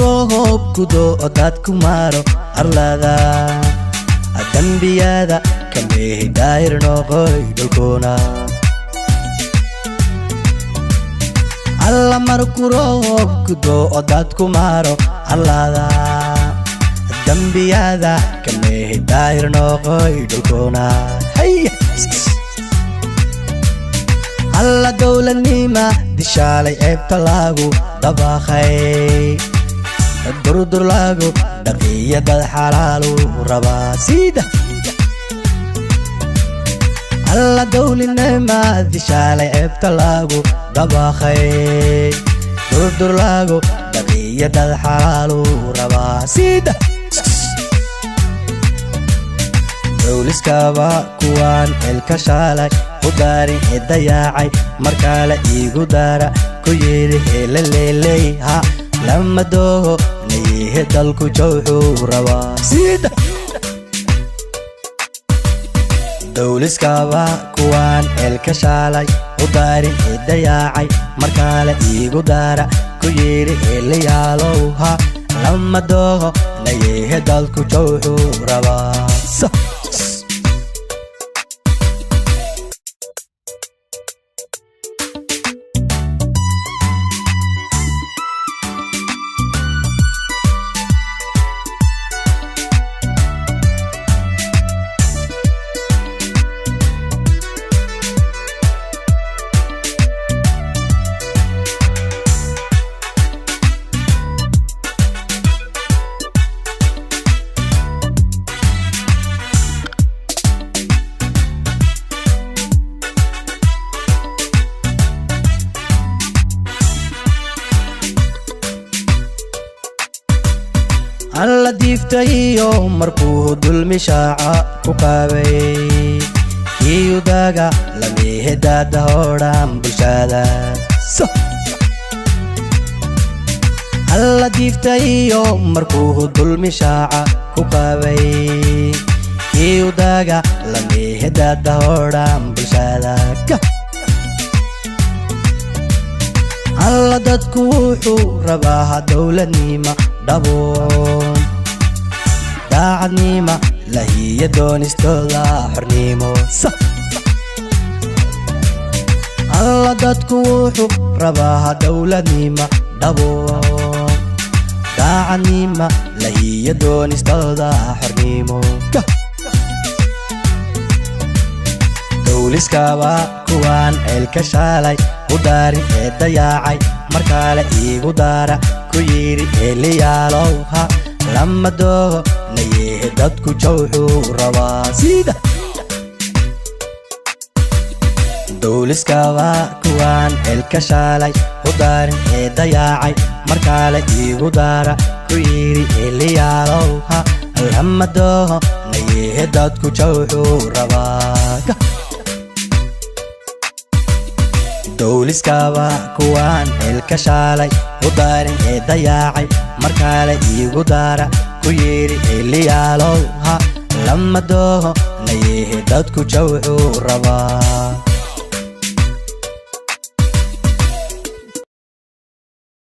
roob kudo oo dadku maro arlada dambiyada kamee daahir noqoy dhulkuna alla marku roob kudo oo dadku maro arlada dambiyada kamee daahir noqoy dhulkuna alla dawladnima dishalay eebta lagu dabaqay durdur lagu dhaqiyada xalaalu rabaa sida alla dawladnima dishalay eebta lagu dabaqay durdur lagu dhaqiyada xalaalu rabaa sida dawliskaba kuwan elka shalay udari dayacay markale igu dara ku yiri heleleley ha lama dooho niye dalku jawxo raba sida dawliskaba kuwan elka shalay udari dayacay markale igu dara ku yiri heleyaalow ha lama dooho niye dalku jawxo raba alla diiftayo markuu dulmi shaaca ku qaabay iyo daga lamihedada hodhan bulshada alla diiftayo markuu dulmi shaaca ku qaabay iyo daga lamihedada hodhan bulshada alla dadku wuxuu rabaa dawladnima dhaboon daacadnima lahiya doonistooda xornimo alla dadku wuxuu rabaa dawladnima dhaboon daacadnima lahiya doonistooda xornimo dawliskaba kuwan elka shalay udari dayacay markale igu dara ku yiri heleyaalow ha lama dooho niye dadku jawxo raba sida dawliskaba kuwan elka shalay udari dayacay markale igu dara ku yiri heleyaalow ha lama dooho niye dadku jawxo raba dawliskaba kuwan elka shalay udari dayacay markale igu dara ku yiri heleyaalow ha lama dooho niye dadku jawxo raba